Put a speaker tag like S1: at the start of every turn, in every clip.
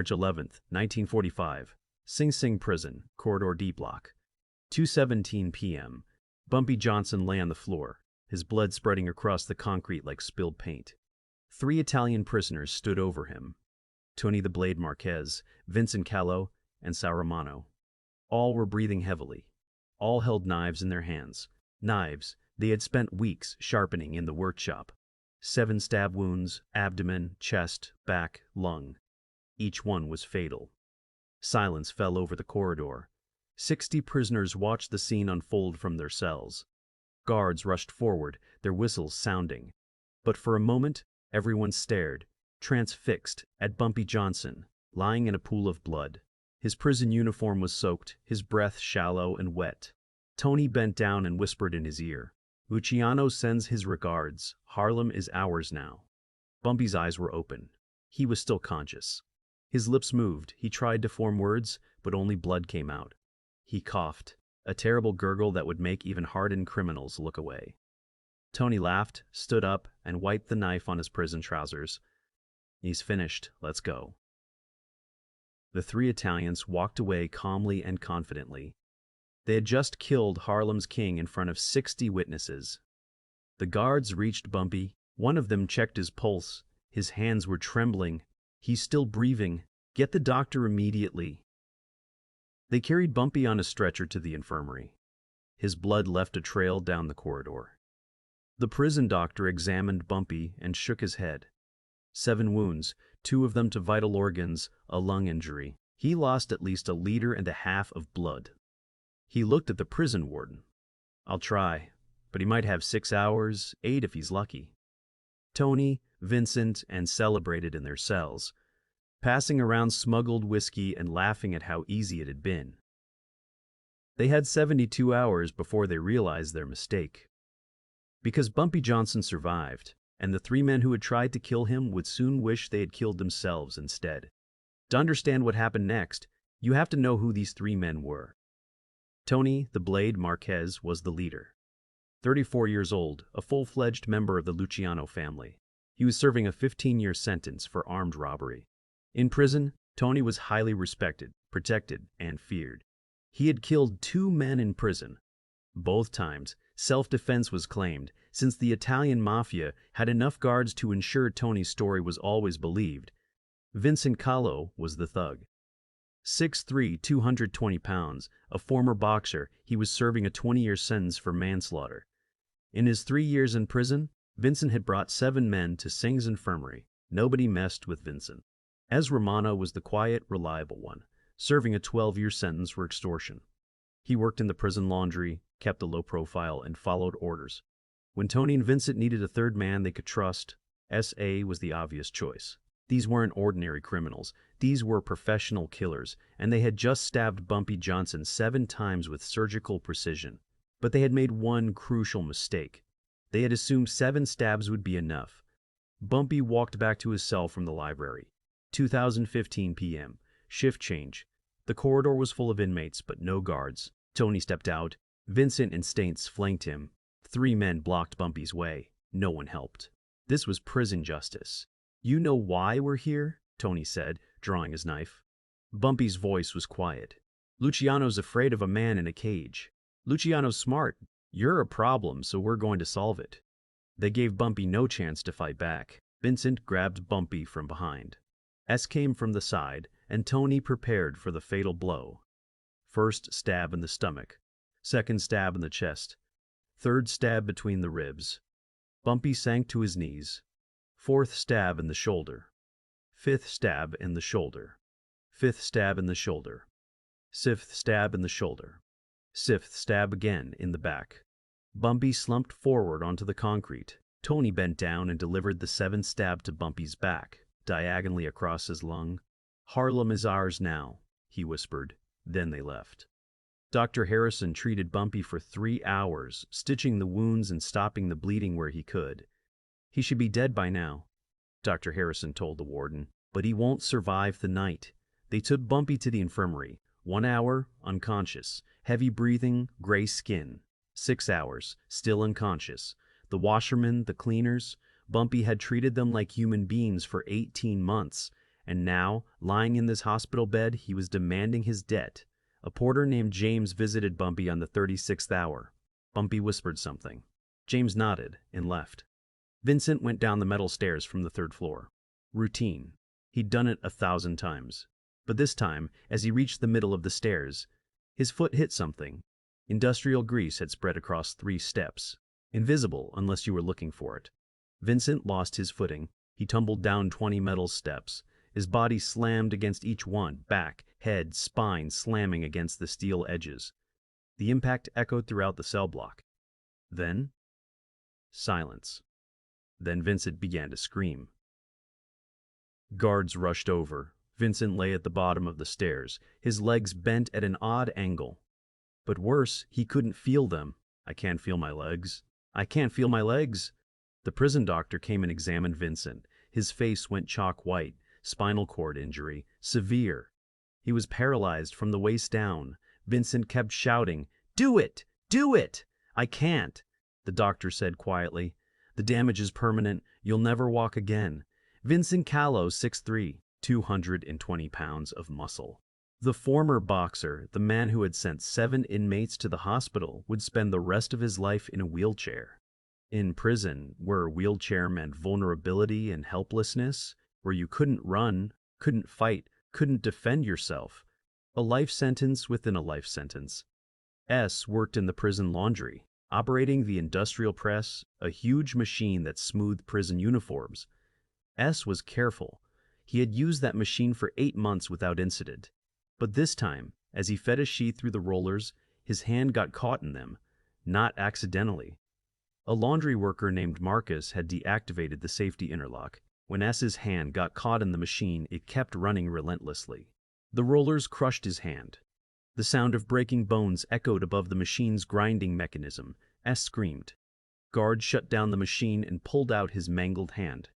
S1: March 11, 1945, Sing Sing Prison, Corridor D Block. 2:17 p.m. Bumpy Johnson lay on the floor, his blood spreading across the concrete like spilled paint. 3 Italian prisoners stood over him: Tony the Blade Marquez, Vincent Callo, and Sal Romano. All were breathing heavily. All held knives in their hands. Knives they had spent weeks sharpening in the workshop. 7 stab wounds, abdomen, chest, back, lung. Each one was fatal. Silence fell over the corridor. 60 prisoners watched the scene unfold from their cells. Guards rushed forward, their whistles sounding. But for a moment, everyone stared, transfixed, at Bumpy Johnson, lying in a pool of blood. His prison uniform was soaked, his breath shallow and wet. Tony bent down and whispered in his ear, "Luciano sends his regards. Harlem is ours now." Bumpy's eyes were open. He was still conscious. His lips moved. He tried to form words, but only blood came out. He coughed, a terrible gurgle that would make even hardened criminals look away. Tony laughed, stood up, and wiped the knife on his prison trousers. "He's finished. Let's go." The 3 Italians walked away calmly and confidently. They had just killed Harlem's king in front of 60 witnesses. The guards reached Bumpy. One of them checked his pulse. His hands were trembling. "He's still breathing. Get the doctor immediately." They carried Bumpy on a stretcher to the infirmary. His blood left a trail down the corridor. The prison doctor examined Bumpy and shook his head. 7 wounds, 2 of them to vital organs, a lung injury. He lost at least 1.5 liters of blood. He looked at the prison warden. "I'll try, but he might have 6 hours, 8 if he's lucky." Tony, Vincent, and celebrated in their cells, passing around smuggled whiskey and laughing at how easy it had been. They had 72 hours before they realized their mistake. Because Bumpy Johnson survived, and the 3 men who had tried to kill him would soon wish they had killed themselves instead. To understand what happened next, you have to know who these 3 men were. Tony the Blade Marquez was the leader. 34 years old, a full-fledged member of the Luciano family. He was serving a 15-year sentence for armed robbery. In prison, Tony was highly respected, protected, and feared. He had killed 2 men in prison. Both times, self-defense was claimed, since the Italian mafia had enough guards to ensure Tony's story was always believed. Vincent Callo was the thug. 6'3", 220 pounds, a former boxer, he was serving a 20-year sentence for manslaughter. In his 3 years in prison, Vincent had brought 7 men to Sing's infirmary. Nobody messed with Vincent. Romano was the quiet, reliable one, serving a 12-year sentence for extortion. He worked in the prison laundry, kept a low profile, and followed orders. When Tony and Vincent needed a 3rd man they could trust, S.A. was the obvious choice. These weren't ordinary criminals. These were professional killers, and they had just stabbed Bumpy Johnson 7 times with surgical precision. But they had made one crucial mistake. They had assumed 7 stabs would be enough. Bumpy walked back to his cell from the library. 2:15 p.m. Shift change. The corridor was full of inmates, but no guards. Tony stepped out. Vincent and Staines flanked him. 3 men blocked Bumpy's way. No one helped. This was prison justice. "You know why we're here?" Tony said, drawing his knife. Bumpy's voice was quiet. "Luciano's afraid of a man in a cage. Luciano's smart. You're a problem, so we're going to solve it." They gave Bumpy no chance to fight back. Vincent grabbed Bumpy from behind. S came from the side, and Tony prepared for the fatal blow. First stab in the stomach. Second stab in the chest. Third stab between the ribs. Bumpy sank to his knees. 4th stab in the shoulder. 5th stab in the shoulder. 5th stab in the shoulder. 6th stab in the shoulder. 6th stab again in the back. Bumpy slumped forward onto the concrete. Tony bent down and delivered the 7th stab to Bumpy's back, diagonally across his lung. "Harlem is ours now," he whispered. Then they left. Dr. Harrison treated Bumpy for 3 hours, stitching the wounds and stopping the bleeding where he could. "He should be dead by now," Dr. Harrison told the warden, "but he won't survive the night." They took Bumpy to the infirmary. 1 hour, unconscious. Heavy breathing, gray skin. 6 hours, still unconscious. The washermen, the cleaners, Bumpy had treated them like human beings for 18 months, And now, lying in this hospital bed, he was demanding his debt. A porter named James visited Bumpy on the 36th hour. Bumpy whispered something. James nodded and left. Vincent went down the metal stairs from the 3rd floor. Routine. He'd done it 1,000 times. But this time, as he reached the middle of the stairs, his foot hit something. Industrial grease had spread across 3 steps, invisible unless you were looking for it. Vincent lost his footing. He tumbled down 20 metal steps. His body slammed against each one, back, head, spine slamming against the steel edges. The impact echoed throughout the cell block. Then, silence. Then Vincent began to scream. Guards rushed over. Vincent lay at the bottom of the stairs, his legs bent at an odd angle. But worse, he couldn't feel them. I can't feel my legs. I can't feel my legs. The prison doctor came and examined Vincent. His face went chalk white, spinal cord injury, severe. He was paralyzed from the waist down. Vincent kept shouting, "Do it! Do it!" "I can't," the doctor said quietly. "The damage is permanent. You'll never walk again." Vincent Callo, 6'3", 220 pounds of muscle. The former boxer, the man who had sent 7 inmates to the hospital, would spend the rest of his life in a wheelchair. In prison, where a wheelchair meant vulnerability and helplessness, where you couldn't run, couldn't fight, couldn't defend yourself. A life sentence within a life sentence. S worked in the prison laundry, operating the industrial press, a huge machine that smoothed prison uniforms. S was careful. He had used that machine for 8 months without incident. But this time, as he fed a sheet through the rollers, his hand got caught in them, not accidentally. A laundry worker named Marquez had deactivated the safety interlock. When S's hand got caught in the machine, it kept running relentlessly. The rollers crushed his hand. The sound of breaking bones echoed above the machine's grinding mechanism. S screamed. Guards shut down the machine and pulled out his mangled hand.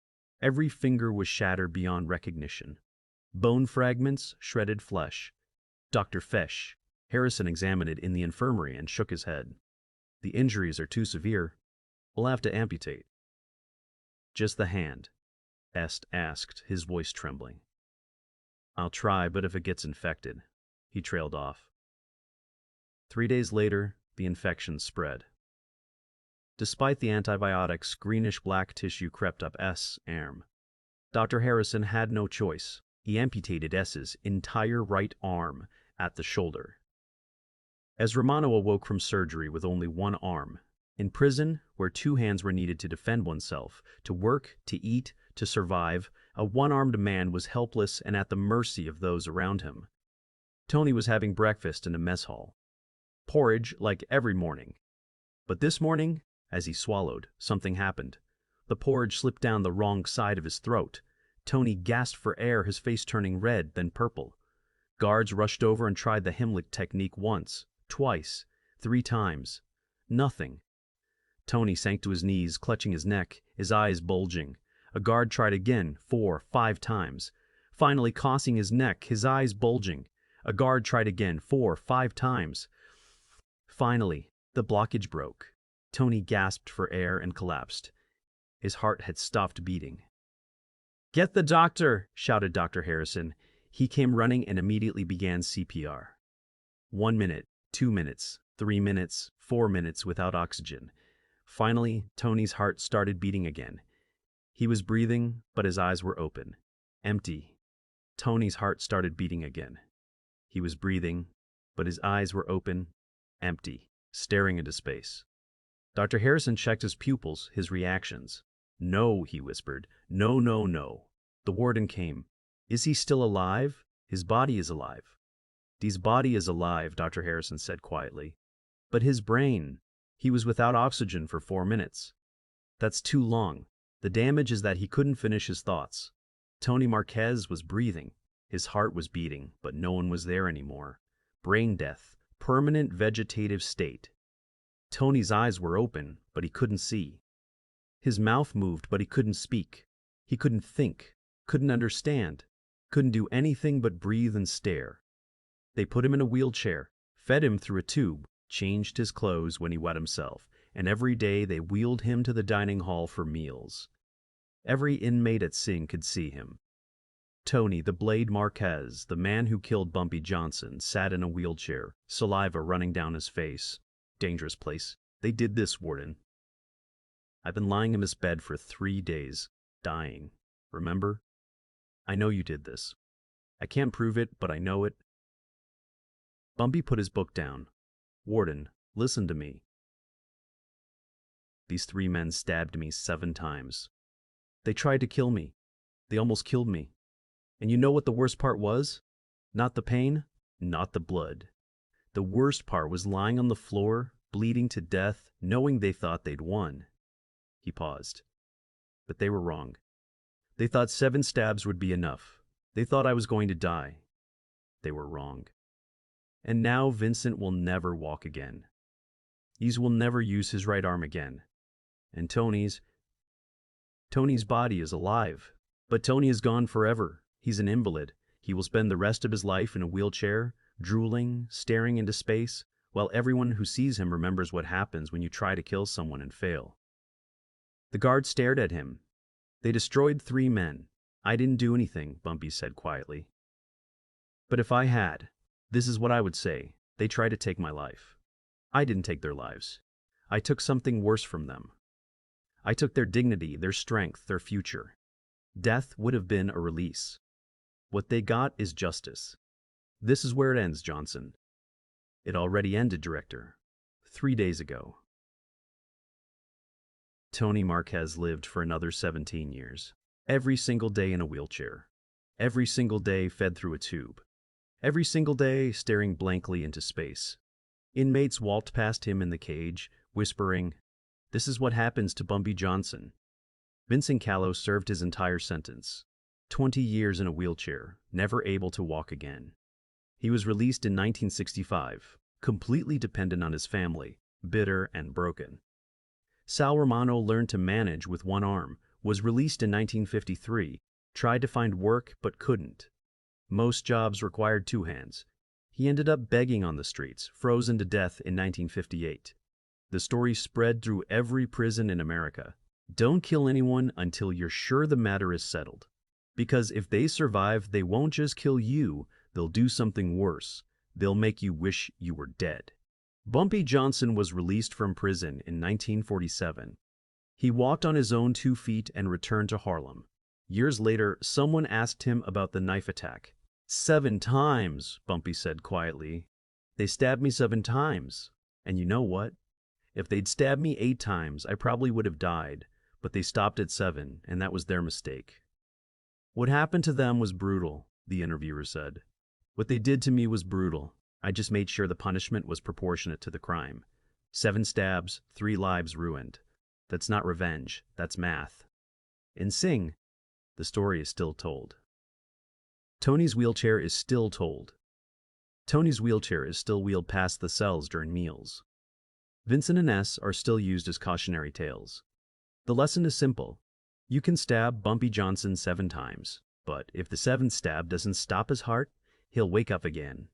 S1: Every finger was shattered beyond recognition. Bone fragments, shredded flesh. Dr. Fesh. Harrison examined it in the infirmary and shook his head. "The injuries are too severe. We'll have to amputate." "Just the hand?" S asked, his voice trembling. "I'll try, but if it gets infected." He trailed off. 3 days later, the infection spread. Despite the antibiotics, greenish-black tissue crept up S' arm. Dr. Harrison had no choice. He amputated S's entire right arm at the shoulder. As Romano awoke from surgery with only one arm, in prison, where 2 hands were needed to defend oneself, to work, to eat, to survive, a one-armed man was helpless and at the mercy of those around him. Tony was having breakfast in a mess hall. Porridge like every morning. But this morning, as he swallowed, something happened. The porridge slipped down the wrong side of his throat. Tony gasped for air, his face turning red, then purple. Guards rushed over and tried the Heimlich technique once, twice, 3 times. Nothing. Tony sank to his knees, clutching his neck, his eyes bulging. A guard tried again, 4, 5 times. Finally crossing his neck, his eyes bulging. A guard tried again, 4, 5 times. Finally, the blockage broke. Tony gasped for air and collapsed. His heart had stopped beating. "Get the doctor!" shouted Dr. Harrison. He came running and immediately began CPR. 1 minute, 2 minutes, 3 minutes, 4 minutes without oxygen. Finally, Tony's heart started beating again. He was breathing, but his eyes were open. Empty. Tony's heart started beating again. He was breathing, but his eyes were open, empty, staring into space. Dr. Harrison checked his pupils, his reactions. "No," he whispered. "No, no, no." The warden came. "Is he still alive?" "His body is alive." "His body is alive," Dr. Harrison said quietly. "But his brain, he was without oxygen for 4 minutes. That's too long. The damage is that he couldn't finish his thoughts." Tony Marquez was breathing. His heart was beating, but no one was there anymore. Brain death, permanent vegetative state. Tony's eyes were open, but he couldn't see. His mouth moved, but he couldn't speak. He couldn't think, couldn't understand, couldn't do anything but breathe and stare. They put him in a wheelchair, fed him through a tube, changed his clothes when he wet himself, and every day they wheeled him to the dining hall for meals. Every inmate at Sing could see him. Tony the Blade Marquez, the man who killed Bumpy Johnson, sat in a wheelchair, saliva running down his face. Dangerous place. They did this, Warden. I've been lying in this bed for 3 days, dying. Remember? I know you did this. I can't prove it, but I know it. Bumpy put his book down. Warden, listen to me. These 3 men stabbed me 7 times. They tried to kill me. They almost killed me. And you know what the worst part was? Not the pain, not the blood. The worst part was lying on the floor, bleeding to death, knowing they thought they'd won. He paused. But they were wrong. They thought 7 stabs would be enough. They thought I was going to die. They were wrong. And now Vincent will never walk again. He will never use his right arm again. And Tony's body is alive. But Tony is gone forever. He's an invalid. He will spend the rest of his life in a wheelchair, drooling, staring into space, while everyone who sees him remembers what happens when you try to kill someone and fail. The guards stared at him. They destroyed 3 men. I didn't do anything, Bumpy said quietly. But if I had, this is what I would say. They tried to take my life. I didn't take their lives. I took something worse from them. I took their dignity, their strength, their future. Death would have been a release. What they got is justice. This is where it ends, Johnson. It already ended, Director. 3 days ago. Tony Marquez lived for another 17 years. Every single day in a wheelchair. Every single day fed through a tube. Every single day staring blankly into space. Inmates walked past him in the cage, whispering, "This is what happens to Bumpy Johnson." Vincent Callo served his entire sentence. 20 years in a wheelchair, never able to walk again. He was released in 1965, completely dependent on his family, bitter and broken. Sal Romano learned to manage with 1 arm, was released in 1953, tried to find work but couldn't. Most jobs required 2 hands. He ended up begging on the streets, frozen to death in 1958. The story spread through every prison in America. Don't kill anyone until you're sure the matter is settled. Because if they survive, they won't just kill you, they'll do something worse. They'll make you wish you were dead. Bumpy Johnson was released from prison in 1947. He walked on his own 2 feet and returned to Harlem. Years later, someone asked him about the knife attack. 7 times, Bumpy said quietly. They stabbed me 7 times. And you know what? If they'd stabbed me 8 times, I probably would have died, but they stopped at 7, and that was their mistake. What happened to them was brutal, the interviewer said. What they did to me was brutal. I just made sure the punishment was proportionate to the crime. 7 stabs, 3 lives ruined. That's not revenge, that's math. In Sing, the story is still told. Tony's wheelchair is still told. Tony's wheelchair is still wheeled past the cells during meals. Vincent and S are still used as cautionary tales. The lesson is simple. You can stab Bumpy Johnson 7 times, but if the 7th stab doesn't stop his heart, he'll wake up again.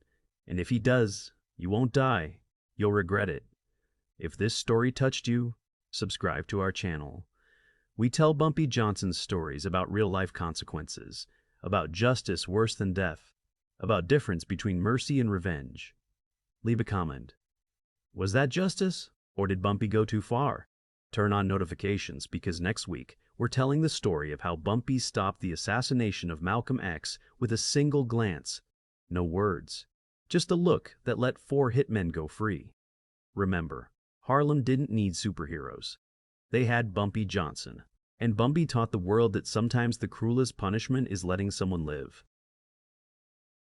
S1: And if he does, you won't die. You'll regret it. If this story touched you, subscribe to our channel. We tell Bumpy Johnson's stories about real-life consequences, about justice worse than death, about difference between mercy and revenge. Leave a comment. Was that justice, or did Bumpy go too far? Turn on notifications because next week we're telling the story of how Bumpy stopped the assassination of Malcolm X with a single glance. No words. Just a look that let 4 hitmen go free. Remember, Harlem didn't need superheroes. They had Bumpy Johnson. And Bumpy taught the world that sometimes the cruelest punishment is letting someone live.